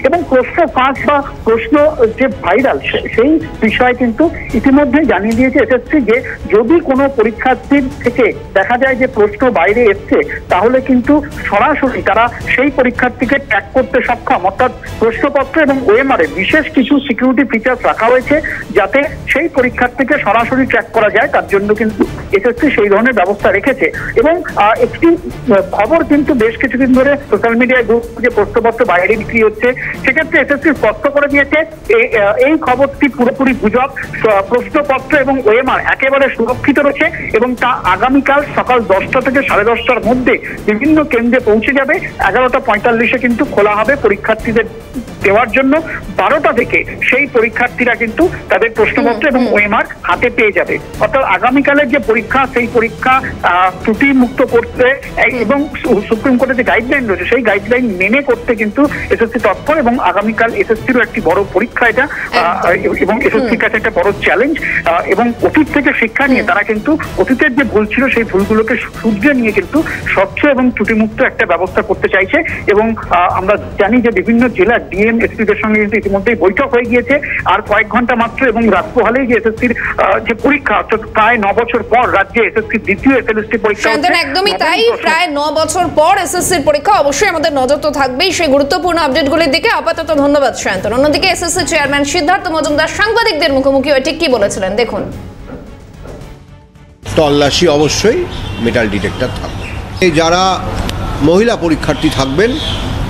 এবং প্রশ্ন ফাঁস বা প্রশ্ন যে ভাইরাল সেই বিষয়ে কিন্তু ইতিমধ্যে জানিয়ে দিয়েছে এসএসসি যে যদি কোনো পরীক্ষার্থীর থেকে দেখা যায় যে প্রশ্ন বাইরে এসছে তাহলে কিন্তু সরাসরি তারা সেই পরীক্ষার্থীকে ট্র্যাক করতে সক্ষম, অর্থাৎ প্রশ্নপত্র এবং ওএমআর বিশেষ কিছু সিকিউরিটি ফিচার্স রাখা হয়েছে যাতে সেই পরীক্ষার্থীকে সরাসরি ট্র্যাক করা যায়। তার জন্য কিন্তু এসএসসি সেই ধরনের ব্যবস্থা রেখেছে। এবং একটি খবর কিন্তু বেশ কিছুদিন ধরে সোশ্যাল মিডিয়ায় যে প্রশ্নপত্র বাইরে বিক্রি হচ্ছে, সেক্ষেত্রে এসএসসি স্পষ্ট করে দিয়েছে এই খবরটি পুরোপুরি গুজব। প্রশ্নপত্র এবং ওএমআর একেবারে সুরক্ষিত রয়েছে এবং তা আগামীকাল সকাল 10টা থেকে 10:30টার মধ্যে বিভিন্ন কেন্দ্রে পৌঁছে যাবে। 11:45 কিন্তু খোলা হবে পরীক্ষার্থীদের দেওয়ার জন্য। 12টা থেকে সেই পরীক্ষার্থীরা কিন্তু তাদের প্রশ্নপত্র এবং ওএমআর হাতে পেয়ে যাবে। অর্থাৎ আগামীকালের যে পরীক্ষা সেই পরীক্ষা ত্রুটি মুক্ত করতে এবং সুপ্রিম কোর্টের যে গাইডলাইন রয়েছে সেই গাইডলাইন মেনে করতে কিন্তু এসএসসি তৎপর। এবং আগামীকাল এসএসসিরও একটি বড় পরীক্ষা এটা, এবং এসএসসির কাছে একটা বড় চ্যালেঞ্জ। এবং অতীত থেকে শিক্ষা নিয়ে তারা কিন্তু অতীতের যে ভুল ছিল সেই ভুলগুলোকে শুধরে নিয়ে কিন্তু স্বচ্ছ এবং ত্রুটিমুক্ত একটা ব্যবস্থা করতে চাইছে। এবং আমরা জানি যে বিভিন্ন জেলার ডিএম এসপিদের সঙ্গে কিন্তু ইতিমধ্যেই বৈঠক হয়ে গিয়েছে। আর কয়েক ঘন্টা মাত্র এবং রাত পোহালেই যে এসএসসির যে পরীক্ষা, অর্থাৎ প্রায় 9 বছর পর রাজ্যে এসএসসির দ্বিতীয় এসএলএসটি পরীক্ষা। একদমই তাই, প্রায় 9 বছর পর এসএসসির পরীক্ষা। অবশ্যই আমাদের নজর তো থাকবেই সেই গুরুত্বপূর্ণ আপডেটগুলির দিকে। আপাতত ধন্যবাদ সায়ন্তন। অন্যদিকে এসএসসি চেয়ারম্যান সিদ্ধার্থ মজুমদার সাংবাদিকদের মুখোমুখি হয়ে ঠিক কি বলেছিলেন দেখুন। তল্লাশি অবশ্যই মেটাল ডিটেক্টর থাকবে। যারা মহিলা পরীক্ষার্থী থাকবেন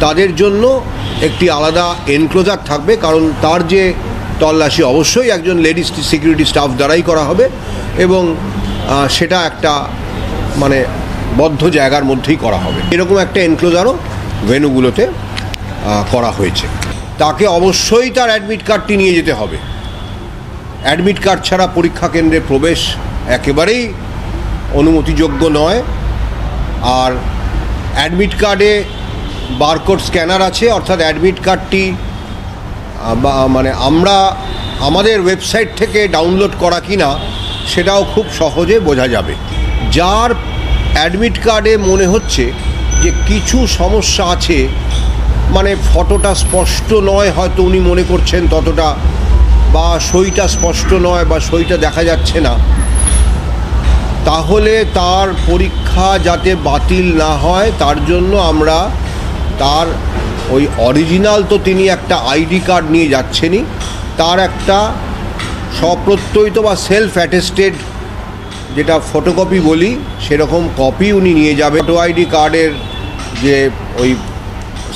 তাদের জন্য একটি আলাদা এনক্লোজার থাকবে, কারণ তার যে তল্লাশি অবশ্যই একজন লেডিস সিকিউরিটি স্টাফ দ্বারাই করা হবে এবং সেটা একটা মানে বদ্ধ জায়গার মধ্যেই করা হবে। এরকম একটা এনক্লোজারও ভেন্যুগুলোতে করা হয়েছে। তাকে অবশ্যই তার অ্যাডমিট কার্ডটি নিয়ে যেতে হবে। অ্যাডমিট কার্ড ছাড়া পরীক্ষা কেন্দ্রে প্রবেশ একেবারেই অনুমতিযোগ্য নয়। আর অ্যাডমিট কার্ডে বারকোড স্ক্যানার আছে, অর্থাৎ অ্যাডমিট কার্ডটি মানে আমরা আমাদের ওয়েবসাইট থেকে ডাউনলোড করা কিনা সেটাও খুব সহজে বোঝা যাবে। যার অ্যাডমিট কার্ডে মনে হচ্ছে যে কিছু সমস্যা আছে, মানে ফটোটা স্পষ্ট নয়, হয়তো উনি মনে করছেন ততটা, বা সইটা স্পষ্ট নয় বা সইটা দেখা যাচ্ছে না, তাহলে তার পরীক্ষা যাতে বাতিল না হয় তার জন্য আমরা তার ওই অরিজিনাল, তো তিনি একটা আইডি কার্ড নিয়ে যাচ্ছেনই, তার একটা স্বপ্রত্যয়িত বা সেলফ অ্যাটেস্টেড যেটা ফটোকপি বলি সেরকম কপি উনি নিয়ে যাবে। ফটো আইডি কার্ডের যে ওই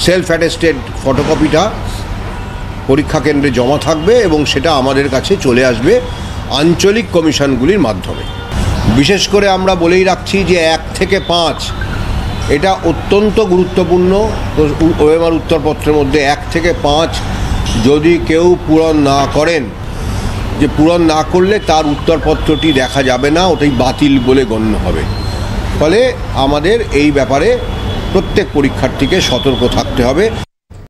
সেলফ অ্যাটেস্টেড ফটোকপিটা পরীক্ষা কেন্দ্রে জমা থাকবে এবং সেটা আমাদের কাছে চলে আসবে আঞ্চলিক কমিশনগুলির মাধ্যমে। বিশেষ করে আমরা বলেই রাখছি যে 1 থেকে 5 এটা অত্যন্ত গুরুত্বপূর্ণ। ওএমআর উত্তরপত্রের মধ্যে 1 থেকে 5 যদি কেউ পূরণ না করেন, যে পূরণ না করলে তার উত্তরপত্রটি দেখা যাবে না, ওটাই বাতিল বলে গণ্য হবে। ফলে আমাদের এই ব্যাপারে প্রত্যেক পরীক্ষার্থীকে সতর্ক থাকতে হবে।